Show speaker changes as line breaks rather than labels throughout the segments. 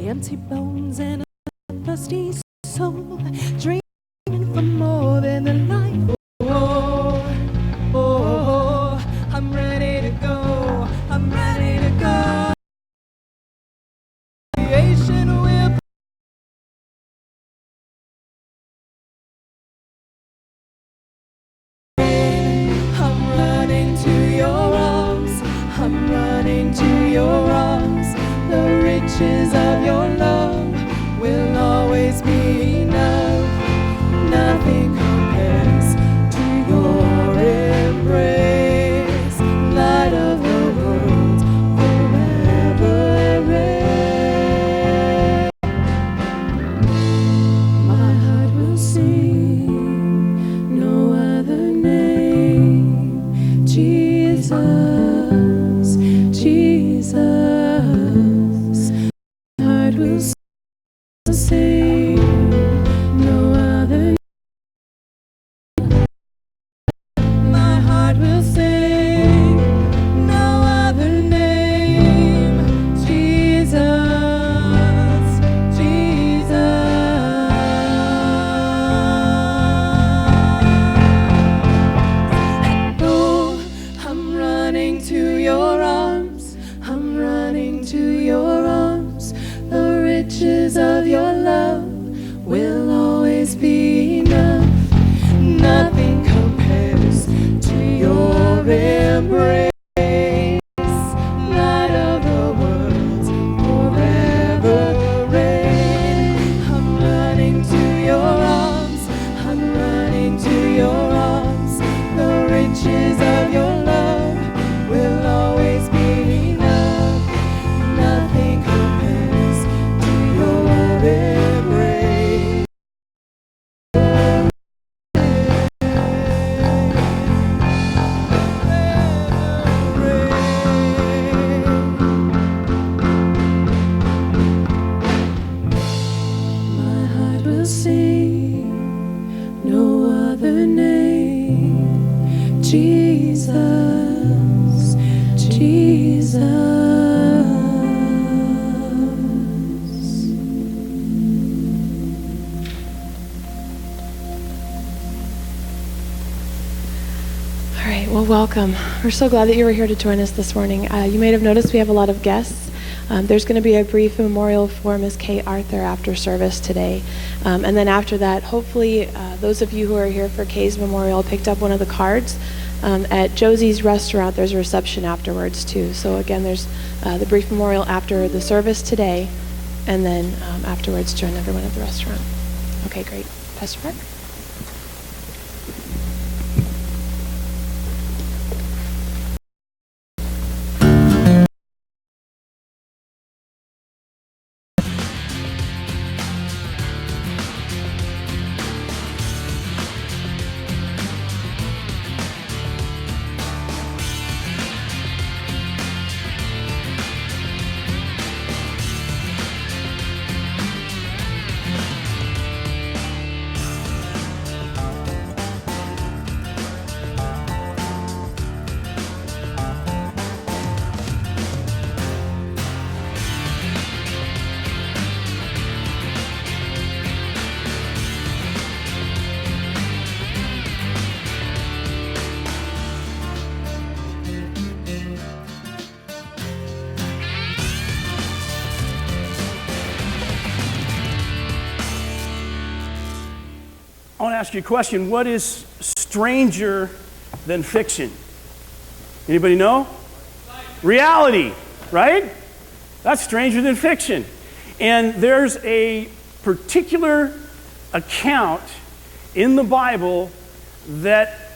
empty bones and a thirsty soul, dreaming for more than the life. Oh, oh, oh, I'm ready to go. I'm ready to go. Creation will. I'm running to your arms. I'm running to your arms. The riches of your love will always be enough. Nothing compares to your embrace. Light of the world, forever reign. My heart will sing no other name. Jesus, Jesus. My heart will sing no other. My heart will sing no other name. Jesus, Jesus. Oh, I'm running to your arms. I'm running to your arms. The riches of your love will always be enough. Nothing compares to your embrace. Light of the world, forever reign. I'm running to your arms. I'm running to your arms. The riches of your love will always be enough. Nothing compares to your embrace. My heart will sing no other name. Jesus, Jesus. All right, well, welcome. We're so glad that you were here to join us this morning. You may have noticed we have a lot of guests. There's going to be a brief memorial for Ms. Kate Arthur after service today. And then after that, hopefully, those of you who are here for Kay's memorial picked up one of the cards. At Josie's restaurant, there's a reception afterwards, too. So again, there's the brief memorial after the service today, and then afterwards, join everyone at the restaurant. Okay, great. Pastor Mark?
I want to ask you a question. What is stranger than fiction? Anybody know? Reality, right? That's stranger than fiction. And there's a particular account in the Bible that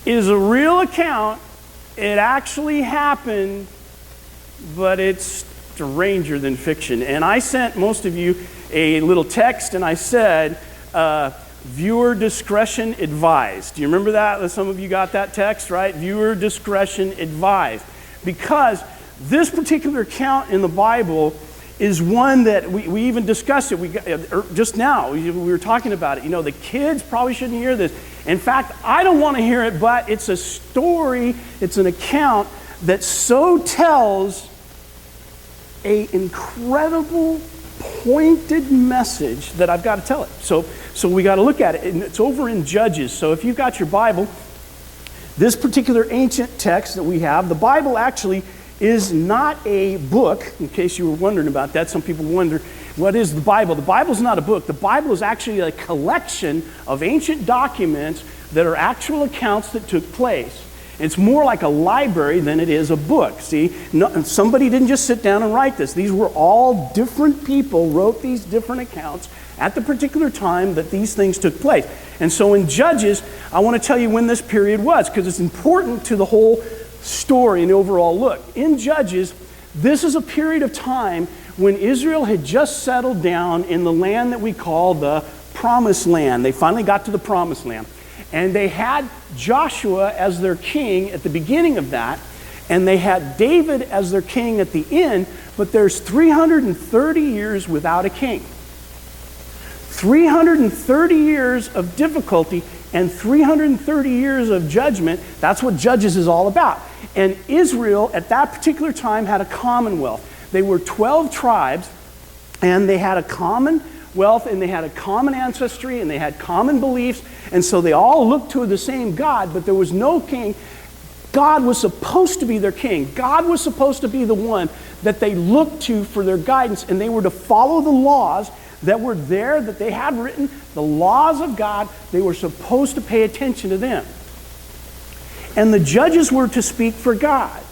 is a real account. It actually happened, but it's stranger than fiction. And I sent most of you a little text, and I said, viewer discretion advised. Do you remember that? Some of you got that text, right? Viewer discretion advised. Because this particular account in the Bible is one that we even discussed it just now. We were talking about it. You know, the kids probably shouldn't hear this. In fact, I don't want to hear it, but it's a story, it's an account that so tells an incredible pointed message that I've got to tell it. So we got to look at it, and it's over in Judges. So if you've got your Bible, this particular ancient text that we have, the Bible actually is not a book, in case you were wondering about that. Some people wonder, what is the Bible? The Bible's not a book. The Bible is actually a collection of ancient documents that are actual accounts that took place. It's more like a library than it is a book. See, somebody didn't just sit down and write this. These were all different people wrote these different accounts at the particular time that these things took place. And so in Judges, I want to tell you when this period was, because it's important to the whole story and overall look. In Judges, this is a period of time when Israel had just settled down in the land that we call the Promised Land. They finally got to the Promised Land. And they had Joshua as their king at the beginning of that, and they had David as their king at the end, but there's 330 years without a king. 330 years of difficulty and 330 years of judgment. That's what Judges is all about. And Israel at that particular time had a commonwealth. They were 12 tribes, and they had a commonwealth, and they had a common ancestry, and they had common beliefs, and so they all looked to the same God, but there was no king. God was supposed to be their king. God was supposed to be the one that they looked to for their guidance, and they were to follow the laws that were there, that they had written, the laws of God. They were supposed to pay attention to them. And the judges were to speak for God.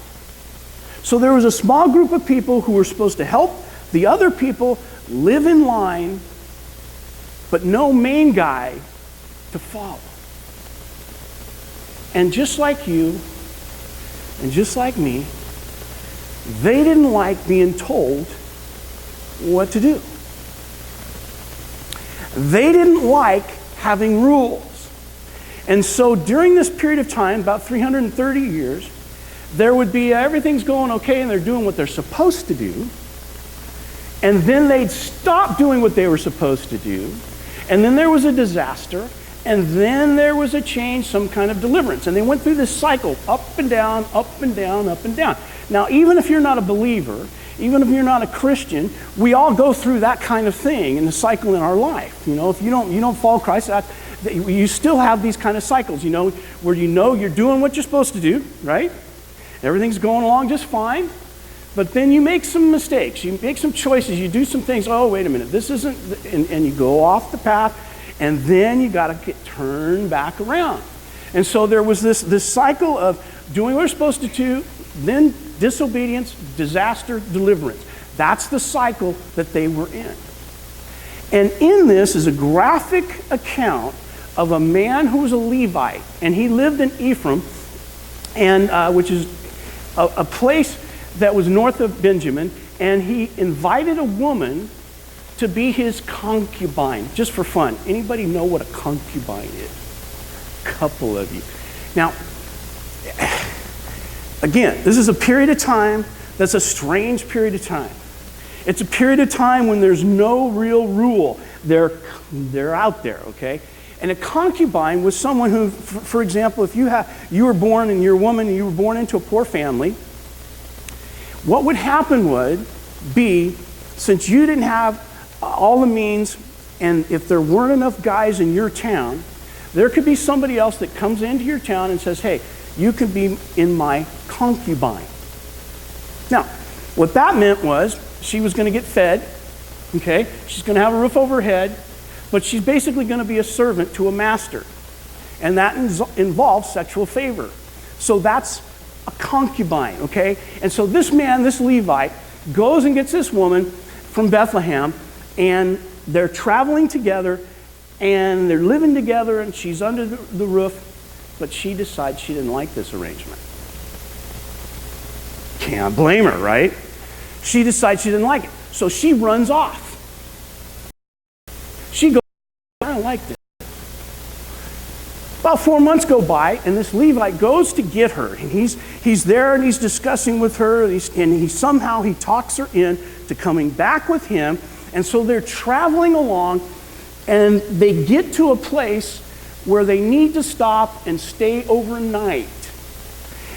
So there was a small group of people who were supposed to help the other people live in line, but no main guy to follow. And just like you, and just like me, they didn't like being told what to do. They didn't like having rules. And so during this period of time, about 330 years, there would be everything's going okay and they're doing what they're supposed to do. And then they'd stop doing what they were supposed to do. And then there was a disaster. And then there was a change, some kind of deliverance. And they went through this cycle, up and down, up and down, up and down. Now, even if you're not a believer, even if you're not a Christian, we all go through that kind of thing in the cycle in our life. You know, if you don't follow Christ, you still have these kind of cycles, you know, where you know you're doing what you're supposed to do, right? Everything's going along just fine. But then you make some mistakes. You make some choices. You do some things. Oh, wait a minute. This isn't, and you go off the path. And then you got to get turned back around. And so there was this cycle of doing what we're supposed to do, then disobedience, disaster, deliverance. That's the cycle that they were in. And in this is a graphic account of a man who was a Levite. And he lived in Ephraim, and which is a place that was north of Benjamin. And he invited a woman to be his concubine, just for fun. Anybody know what a concubine is? A couple of you. Now, again, this is a period of time that's a strange period of time. It's a period of time when there's no real rule. They're out there, okay? And a concubine was someone who, for example, if you were born and you're a woman and you were born into a poor family, what would happen would be, since you didn't have all the means, and if there weren't enough guys in your town, there could be somebody else that comes into your town and says, hey, you can be in my concubine. Now, what that meant was she was going to get fed, okay? She's going to have a roof over her head, but she's basically going to be a servant to a master. And that involves sexual favor. So that's a concubine, okay? And so this man, this Levite, goes and gets this woman from Bethlehem, and they're traveling together, and they're living together, and she's under the roof, but she decides she didn't like this arrangement. Can't blame her, right? She decides she didn't like it. So she runs off. She goes, I don't like this. About 4 months go by, and this Levite goes to get her. And he's there, and he's discussing with her, and he somehow talks her in to coming back with him. And so they're traveling along, and they get to a place where they need to stop and stay overnight.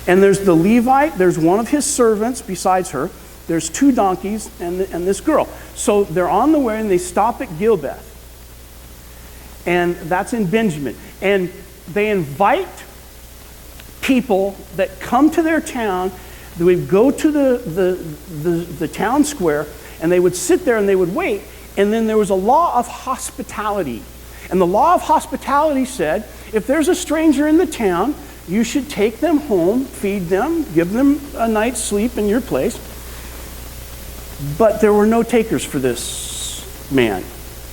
And there's the Levite, there's one of his servants besides her, there's 2 donkeys and this girl. So they're on the way, and they stop at Gilbeth. And that's in Benjamin. And they invite people that come to their town. They would go to the town square, and they would sit there and they would wait. And then there was a law of hospitality. And the law of hospitality said, if there's a stranger in the town, you should take them home, feed them, give them a night's sleep in your place. But there were no takers for this man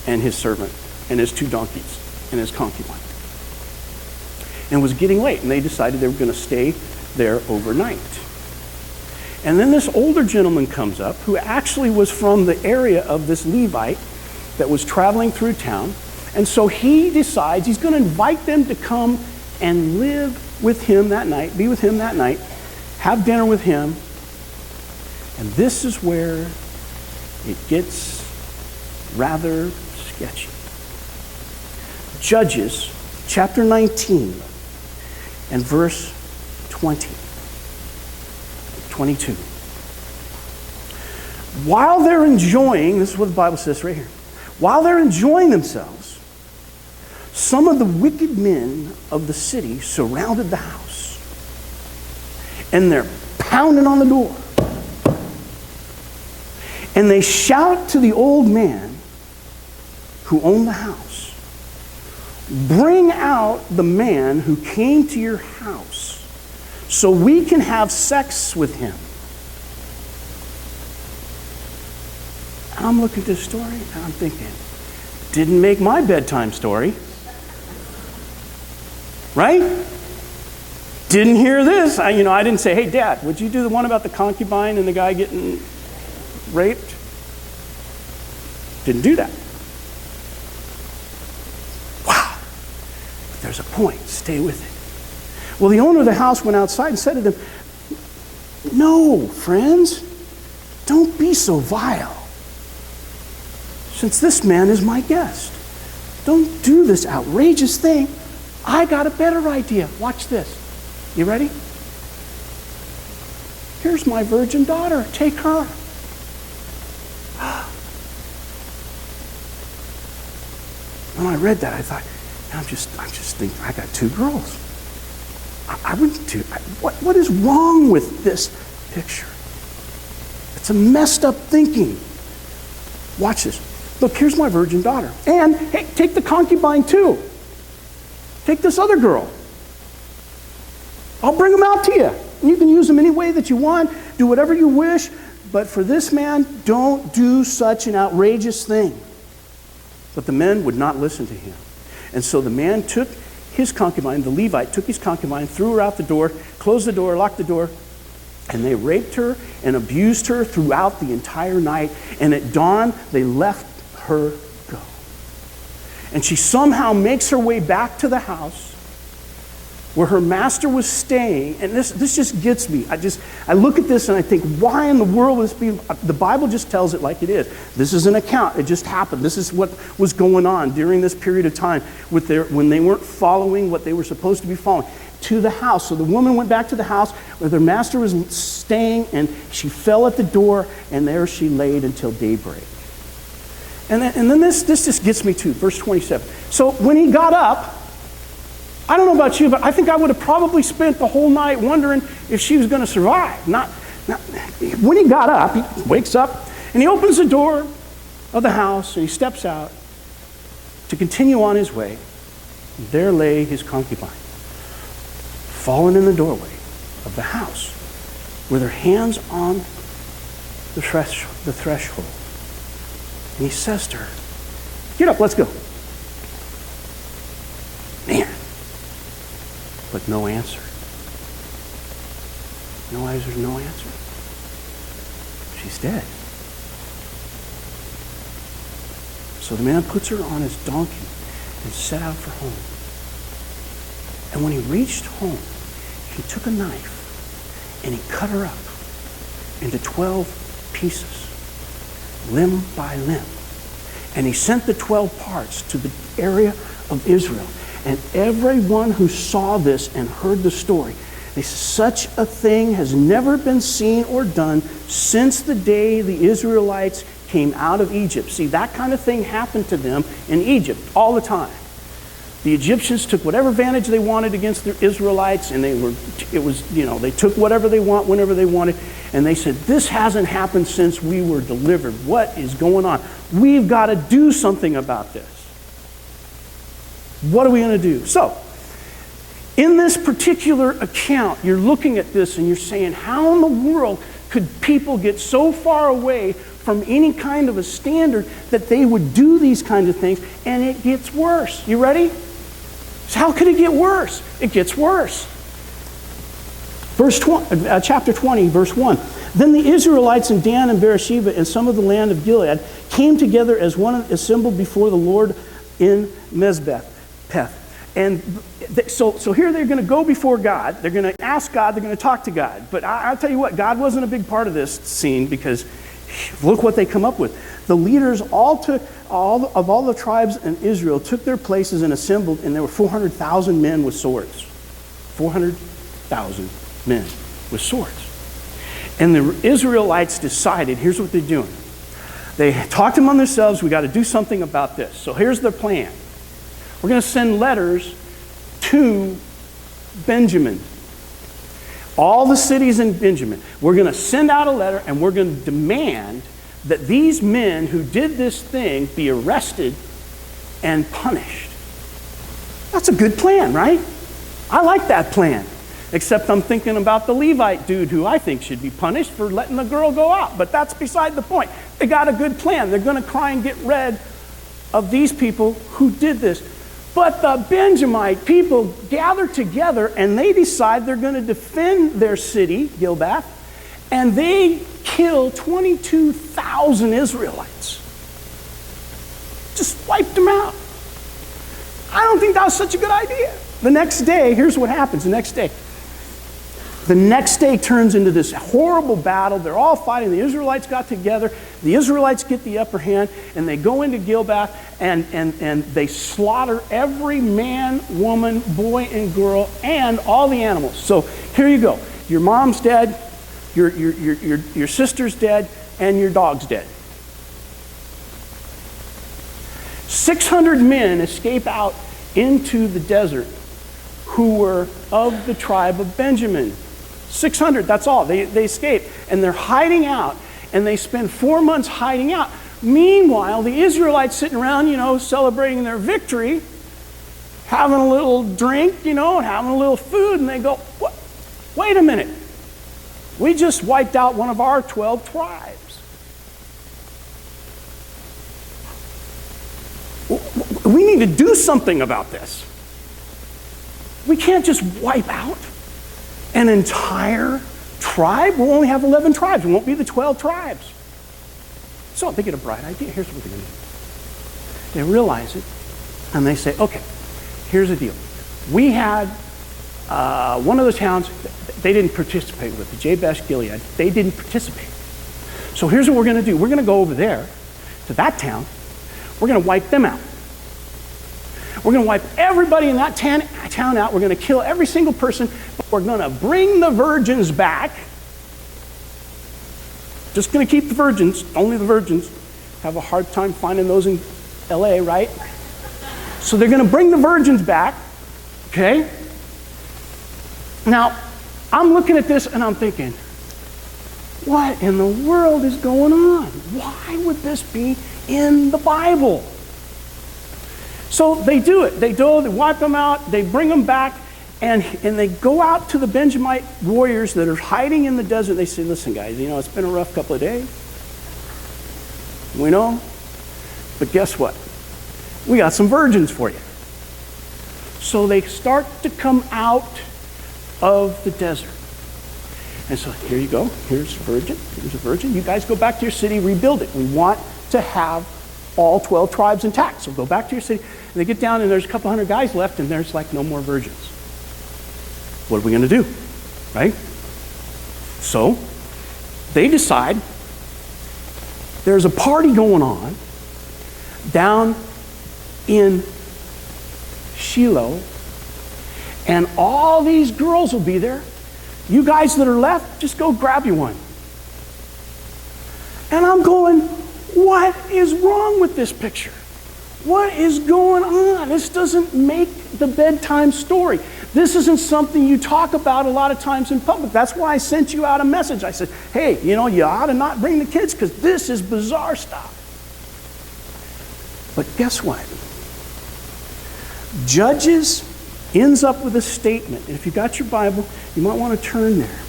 and his servant and his 2 donkeys and his concubine. And it was getting late, and they decided they were going to stay there overnight. And then this older gentleman comes up, who actually was from the area of this Levite that was traveling through town. And so he decides he's going to invite them to come and live with him that night, be with him that night, have dinner with him. And this is where it gets rather sketchy. Judges chapter 19 and verse 22. While they're enjoying, this is what the Bible says right here, while they're enjoying themselves, some of the wicked men of the city surrounded the house, and they're pounding on the door. And they shout to the old man who owned the house, "Bring out the man who came to your house so we can have sex with him." I'm looking at this story and I'm thinking, didn't make my bedtime story. Right? Didn't hear this. I didn't say, "Hey, Dad, would you do the one about the concubine and the guy getting raped?" Didn't do that. Wow. But there's a point. Stay with it. Well, the owner of the house went outside and said to them, "No, friends, don't be so vile. Since this man is my guest, don't do this outrageous thing. I got a better idea. Watch this. You ready? Here's my virgin daughter. Take her." When I read that, I thought, I'm just thinking, I got 2 girls. I wouldn't do. What is wrong with this picture? It's a messed up thinking. Watch this. Look, here's my virgin daughter. And, hey, take the concubine too. Take this other girl. I'll bring them out to you. And you can use them any way that you want. Do whatever you wish. But for this man, don't do such an outrageous thing. But the men would not listen to him. And so the man took his concubine, the Levite took his concubine, threw her out the door, closed the door, locked the door, and they raped her and abused her throughout the entire night. And at dawn, they let her go. And she somehow makes her way back to the house where her master was staying. And this just gets me. I look at this and I think, why in the world would this be? The Bible just tells it like it is. This is an account. It just happened. This is what was going on during this period of time when they weren't following what they were supposed to be following. To the house. So the woman went back to the house where their master was staying, and she fell at the door, and there she laid until daybreak. And then this just gets me to verse 27. So when he got up, I don't know about you, but I think I would have probably spent the whole night wondering if she was going to survive. When he got up, he wakes up, and he opens the door of the house, and he steps out to continue on his way. And there lay his concubine, fallen in the doorway of the house, with her hands on the threshold. And he says to her, "Get up, let's go." Man. But no answer. No answer, no answer. She's dead. So the man puts her on his donkey and set out for home. And when he reached home, he took a knife and he cut her up into 12 pieces, limb by limb. And he sent the 12 parts to the area of Israel. And everyone who saw this and heard the story They said, such a thing has never been seen or done since the day the Israelites came out of Egypt. See, that kind of thing happened to them in Egypt all the time. The Egyptians took whatever advantage they wanted against the Israelites, and they took whatever they want whenever they wanted. And they said, this hasn't happened since we were delivered. What is going on? We've got to do something about this. What are we going to do? So, in this particular account, you're looking at this and you're saying, how in the world could people get so far away from any kind of a standard that they would do these kinds of things, and it gets worse? You ready? So how could it get worse? It gets worse. Chapter 20, verse 1. Then the Israelites in Dan and Beersheba and some of the land of Gilead came together as one assembled before the Lord in Mezbeth. And so here they're going to go before God. They're going to ask God. They're going to talk to God. But I'll tell you what, God wasn't a big part of this scene, because look what they come up with. The leaders all the tribes in Israel took their places and assembled, and there were 400,000 men with swords. 400,000 men with swords. And the Israelites decided, here's what they're doing. They talked among themselves, we got to do something about this. So here's their plan. We're going to send letters to Benjamin. All the cities in Benjamin. We're going to send out a letter, and we're going to demand that these men who did this thing be arrested and punished. That's a good plan, right? I like that plan. Except I'm thinking about the Levite dude who I think should be punished for letting the girl go out. But that's beside the point. They got a good plan. They're going to try and get rid of these people who did this. But the Benjamite people gather together, and they decide they're going to defend their city, Gilbath, and they kill 22,000 Israelites. Just wiped them out. I don't think that was such a good idea. The next day, here's what happens the next day. The next day turns into this horrible battle. They're all fighting. The Israelites got together. The Israelites get the upper hand, and they go into Gilbath, and they slaughter every man, woman, boy, and girl, and all the animals. So here you go. Your mom's dead, your sister's dead, and your dog's dead. 600 men escape out into the desert who were of the tribe of Benjamin. 600, that's all. They escape. And they're hiding out. And they spend 4 months hiding out. Meanwhile, the Israelites sitting around, celebrating their victory, having a little drink, and having a little food. And they go, what? Wait a minute. We just wiped out one of our 12 tribes. We need to do something about this. We can't just wipe out an entire tribe. We'll only have 11 tribes. It won't be the 12 tribes. So they get a bright idea. Here's what they're going to do. They realize it, and they say, okay, here's the deal. We had one of the towns, they didn't participate with, the Jabesh Gilead. They didn't participate. So here's what we're going to do. We're going to go over there to that town. We're going to wipe them out. We're going to wipe everybody in that town out. We're going to kill every single person. But we're going to bring the virgins back. Just going to keep the virgins. Only the virgins. Have a hard time finding those in LA, right? So they're going to bring the virgins back. Okay? Now, I'm looking at this and I'm thinking, what in the world is going on? Why would this be in the Bible? So they do it. They wipe them out, they bring them back, and they go out to the Benjamite warriors that are hiding in the desert. They say, listen, guys, it's been a rough couple of days. We know. But guess what? We got some virgins for you. So they start to come out of the desert. And so here you go. Here's a virgin. Here's a virgin. You guys go back to your city, rebuild it. We want to have all 12 tribes intact. So go back to your city. And they get down, and there's a couple hundred guys left, and there's like no more virgins. What are we going to do? Right? So they decide there's a party going on down in Shiloh, and all these girls will be there, You guys that are left, just go grab you one. And I'm going, what is wrong with this picture? What is going on? This doesn't make the bedtime story. This isn't something you talk about a lot of times in public. That's why I sent you out a message. I said, hey, you ought to not bring the kids because this is bizarre stuff. But guess what? Judges ends up with a statement. And if you've got your Bible, you might want to turn there.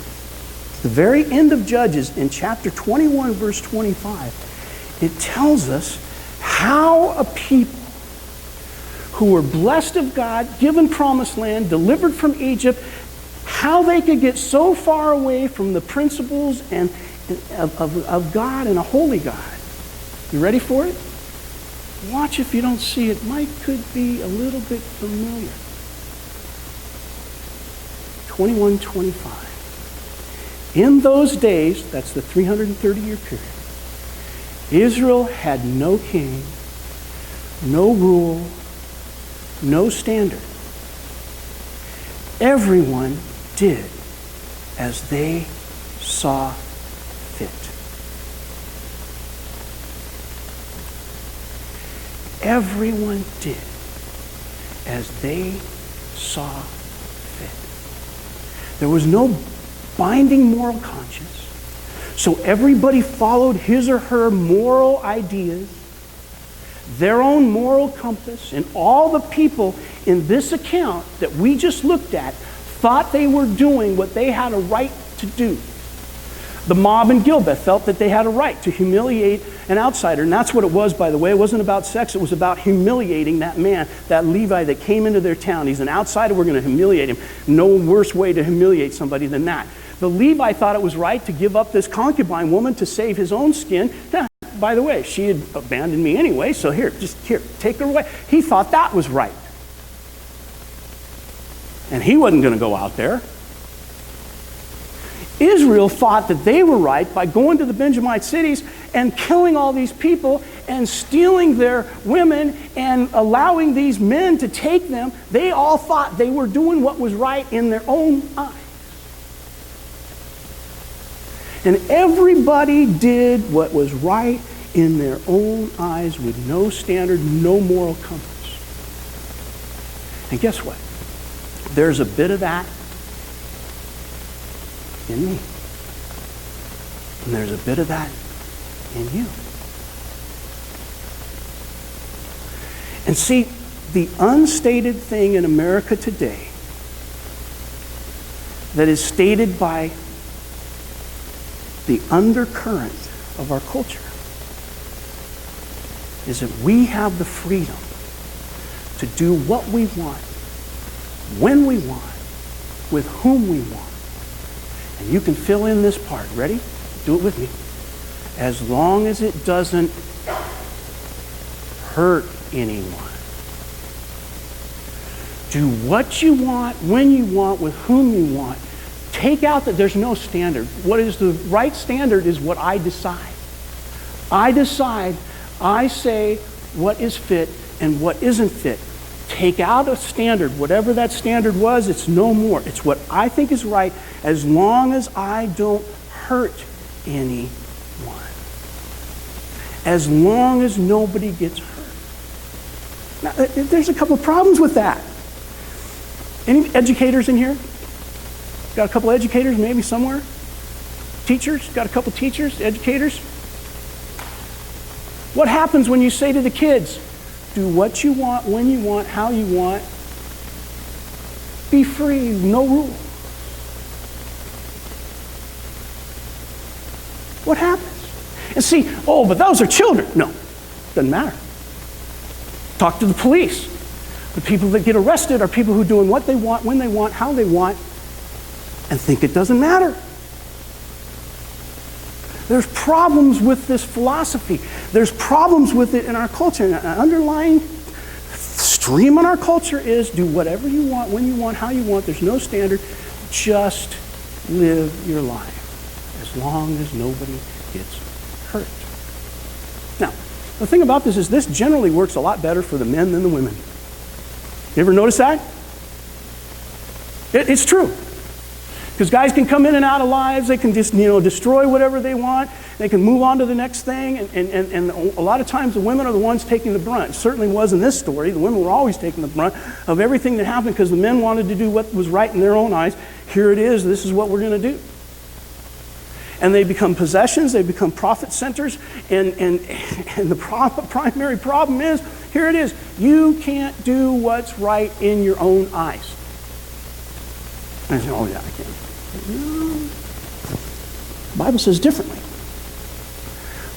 The very end of Judges in chapter 21, verse 25, it tells us how a people who were blessed of God, given promised land, delivered from Egypt, how they could get so far away from the principles and of God and a holy God. You ready for it? Watch if you don't see it. Could be a little bit familiar. 21:25. In those days, that's the 330-year period, Israel had no king, no rule, no standard. Everyone did as they saw fit. Everyone did as they saw fit. There was no binding moral conscience, so everybody followed his or her moral ideas, their own moral compass, and all the people in this account that we just looked at thought they were doing what they had a right to do. The mob in Gilbeth felt that they had a right to humiliate an outsider, and that's what it was, by the way. It wasn't about sex, it was about humiliating that man, that Levi that came into their town. He's an outsider, we're going to humiliate him. No worse way to humiliate somebody than that. The Levi thought it was right to give up this concubine woman to save his own skin. By the way, she had abandoned me anyway, so here, take her away. He thought that was right. And he wasn't going to go out there. Israel thought that they were right by going to the Benjamite cities and killing all these people and stealing their women and allowing these men to take them. They all thought they were doing what was right in their own eyes. And everybody did what was right in their own eyes with no standard, no moral compass. And guess what? There's a bit of that in me. And there's a bit of that in you. And see, the unstated thing in America today that is stated by the undercurrent of our culture is that we have the freedom to do what we want, when we want, with whom we want. And you can fill in this part. Ready? Do it with me. As long as it doesn't hurt anyone. Do what you want, when you want, with whom you want. Take out that there's no standard. What is the right standard is what I decide. I decide, I say what is fit and what isn't fit. Take out a standard. Whatever that standard was, it's no more. It's what I think is right as long as I don't hurt anyone. As long as nobody gets hurt. Now, there's a couple of problems with that. Any educators in here? Got a couple educators maybe somewhere? Teachers? Got a couple teachers, educators? What happens when you say to the kids, do what you want, when you want, how you want, be free, no rule? What happens? And see, oh, but those are children. No, doesn't matter. Talk to the police. The people that get arrested are people who are doing what they want, when they want, how they want, and think it doesn't matter. There's problems with this philosophy. There's problems with it in our culture. And an underlying stream in our culture is do whatever you want, when you want, how you want. There's no standard. Just live your life as long as nobody gets hurt. Now, the thing about this is this generally works a lot better for the men than the women. You ever notice that? It's true. Because guys can come in and out of lives. They can just, destroy whatever they want. They can move on to the next thing. And a lot of times the women are the ones taking the brunt. It certainly was in this story. The women were always taking the brunt of everything that happened because the men wanted to do what was right in their own eyes. Here it is. This is what we're going to do. And they become possessions. They become profit centers. And the primary problem is, here it is. You can't do what's right in your own eyes. And I say, oh yeah, I can. The Bible says differently.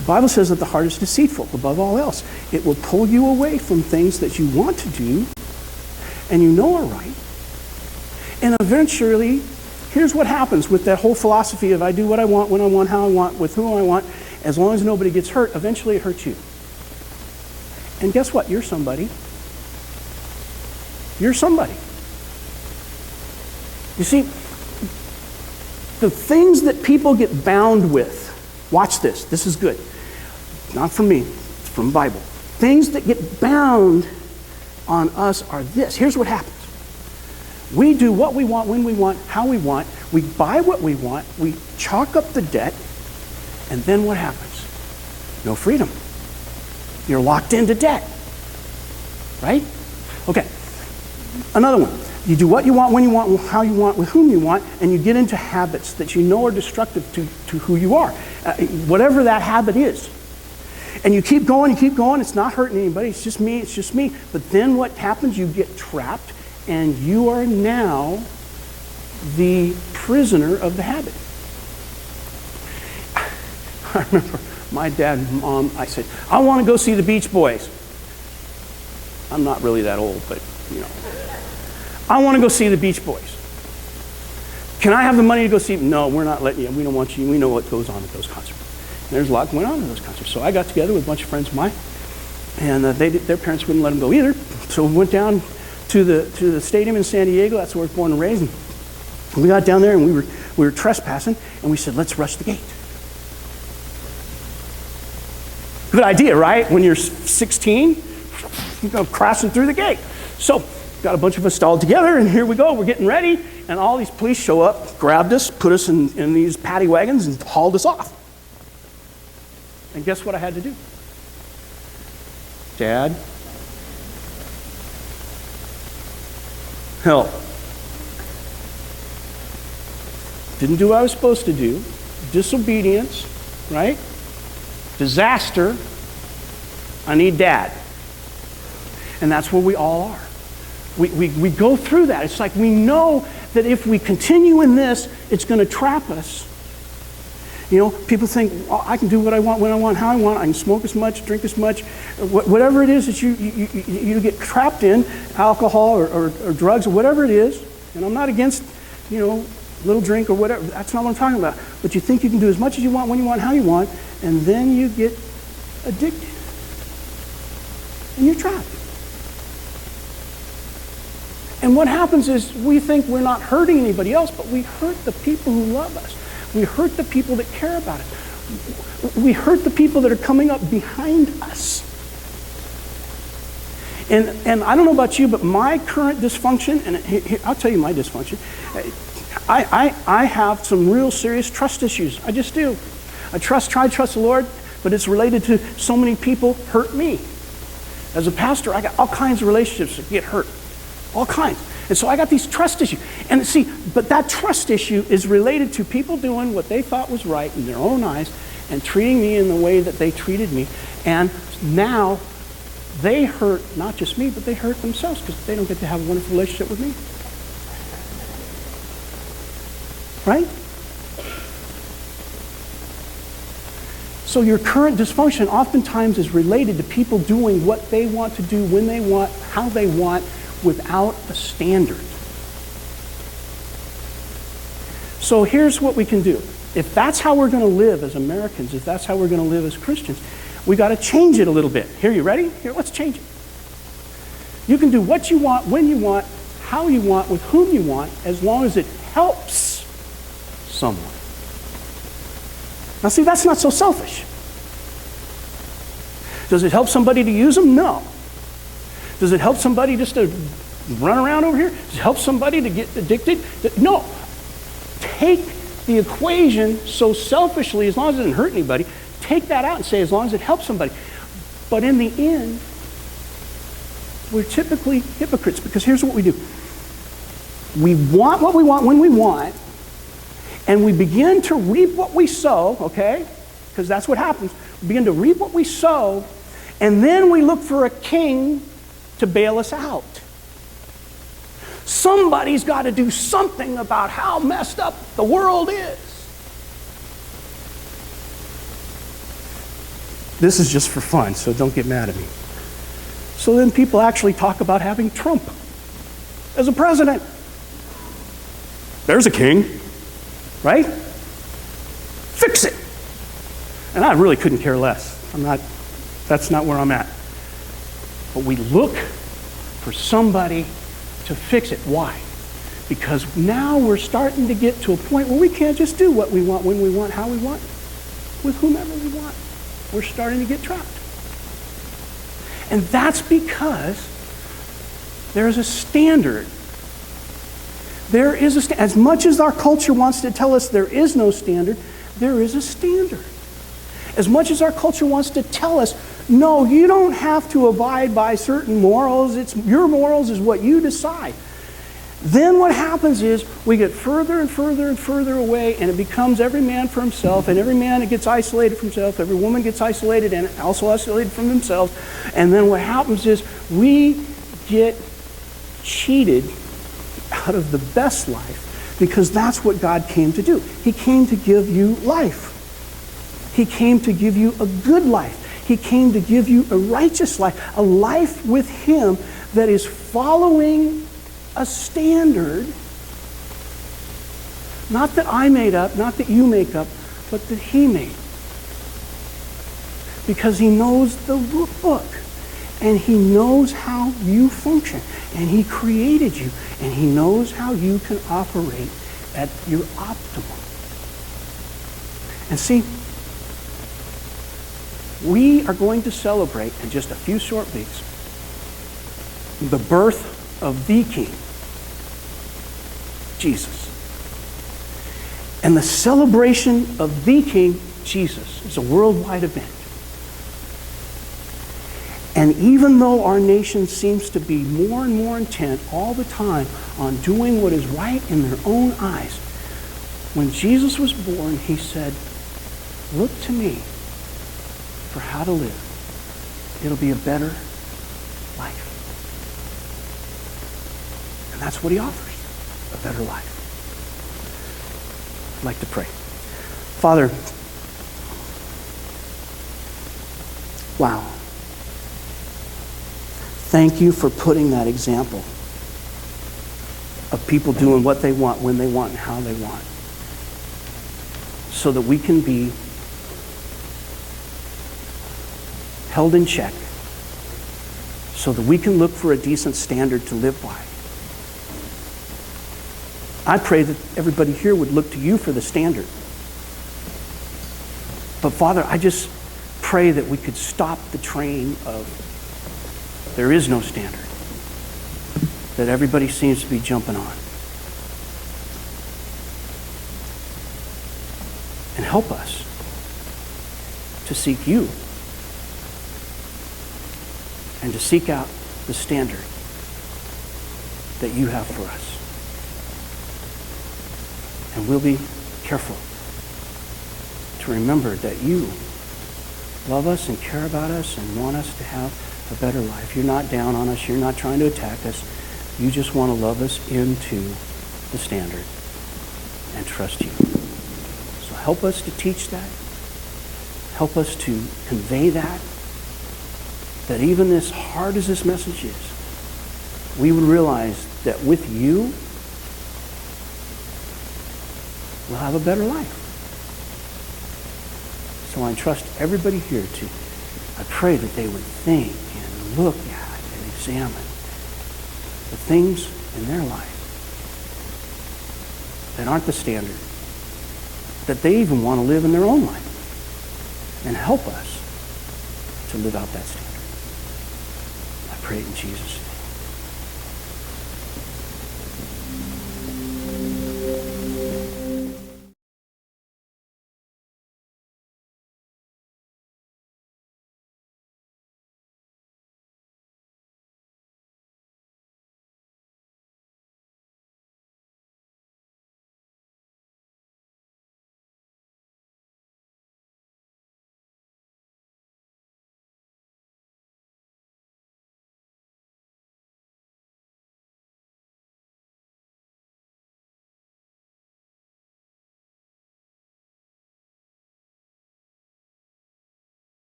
The Bible says that the heart is deceitful above all else. It will pull you away from things that you want to do and you know are right. And eventually, here's what happens with that whole philosophy of I do what I want, when I want, how I want, with whom I want, as long as nobody gets hurt, eventually it hurts you. And guess what? You're somebody. You're somebody. You see, the things that people get bound with, watch this, this is good. Not from me, it's from the Bible. Things that get bound on us are this. Here's what happens. We do what we want, when we want, how we want. We buy what we want. We chalk up the debt. And then what happens? No freedom. You're locked into debt. Right? Okay. Another one. You do what you want, when you want, how you want, with whom you want, and you get into habits that you know are destructive to who you are. Whatever that habit is. And you keep going, it's not hurting anybody, it's just me. But then what happens? You get trapped, and you are now the prisoner of the habit. I remember my dad and mom, I said, I want to go see the Beach Boys. I'm not really that old, but I want to go see the Beach Boys. Can I have the money to go see them? No, we're not letting you. We don't want you. We know what goes on at those concerts. And there's a lot going on at those concerts. So I got together with a bunch of friends of mine, and their parents wouldn't let them go either. So we went down to the stadium in San Diego. That's where I was born and raised. And we got down there, and we were trespassing, and we said, let's rush the gate. Good idea, right? When you're 16, you go crashing through the gate. So got a bunch of us stalled together, and here we go. We're getting ready, and all these police show up, grabbed us, put us in these paddy wagons, and hauled us off. And guess what I had to do? Dad, help. Didn't do what I was supposed to do. Disobedience, right? Disaster. I need Dad. And that's where we all are. We go through that. It's like we know that if we continue in this, it's going to trap us. People think, oh, I can do what I want, when I want, how I want. I can smoke as much, drink as much. Whatever it is that you get trapped in, alcohol or drugs or whatever it is. And I'm not against, little drink or whatever. That's not what I'm talking about. But you think you can do as much as you want, when you want, how you want. And then you get addicted. And you're trapped. And what happens is we think we're not hurting anybody else, but we hurt the people who love us. We hurt the people that care about it. We hurt the people that are coming up behind us. And I don't know about you, but my current dysfunction, and I'll tell you my dysfunction, I have some real serious trust issues. I just do. I try to trust the Lord, but it's related to so many people hurt me. As a pastor, I got all kinds of relationships that get hurt. All kinds. And so I got these trust issues. And see, but that trust issue is related to people doing what they thought was right in their own eyes and treating me in the way that they treated me. And now they hurt not just me, but they hurt themselves because they don't get to have a wonderful relationship with me. Right? So your current dysfunction oftentimes is related to people doing what they want to do, when they want, how they want, without a standard. So here's what we can do. If that's how we're going to live as Americans, if that's how we're going to live as Christians, we got to change it a little bit. Here, you ready? Here, let's change it. You can do what you want, when you want, how you want, with whom you want, as long as it helps someone. Now see, that's not so selfish. Does it help somebody to use them? No. Does it help somebody just to run around over here? Does it help somebody to get addicted? No. take the equation so selfishly, as long as it doesn't hurt anybody, take that out and say, as long as it helps somebody. But in the end, we're typically hypocrites, because here's what we do. We want what we want when we want, and we begin to reap what we sow, okay? Because that's what happens. We begin to reap what we sow, and then we look for a king to bail us out. Somebody's got to do something about how messed up the world is. This is just for fun, so don't get mad at me. So then people actually talk about having Trump as a president. There's a king, right? Fix it. And I really couldn't care less. That's not where I'm at. But we look for somebody to fix it. Why? Because now we're starting to get to a point where we can't just do what we want, when we want, how we want, with whomever we want. We're starting to get trapped. And that's because there's a standard. There is as much as our culture wants to tell us there is no standard, there is a standard. As much as our culture wants to tell us, no, you don't have to abide by certain morals. Your morals is what you decide. Then what happens is we get further and further and further away, and it becomes every man for himself, and every man gets isolated from himself, every woman gets isolated and also isolated from themselves. And then what happens is we get cheated out of the best life, because that's what God came to do. He came to give you life. He came to give you a good life. He came to give you a righteous life, a life with Him that is following a standard, not that I made up, not that you make up, but that He made. Because He knows the book, and He knows how you function, and He created you, and He knows how you can operate at your optimum. And see, we are going to celebrate in just a few short weeks the birth of the King, Jesus. And the celebration of the King, Jesus, is a worldwide event. And even though our nation seems to be more and more intent all the time on doing what is right in their own eyes, when Jesus was born, He said, look to me for how to live. It'll be a better life. And that's what He offers, a better life. I'd like to pray. Father, wow. Thank You for putting that example of people doing what they want, when they want, and how they want, so that we can be held in check, so that we can look for a decent standard to live by. I pray that everybody here would look to You for the standard. But Father, I just pray that we could stop the train of there is no standard that everybody seems to be jumping on. And help us to seek You and to seek out the standard that You have for us. And we'll be careful to remember that You love us and care about us and want us to have a better life. You're not down on us. You're not trying to attack us. You just want to love us into the standard and trust You. So help us to teach that. Help us to convey that even as hard as this message is, we would realize that with You, we'll have a better life. So I entrust everybody here to, I pray that they would think and look at and examine the things in their life that aren't the standard, that they even want to live in their own life, and help us to live out that standard. I pray it in Jesus' name.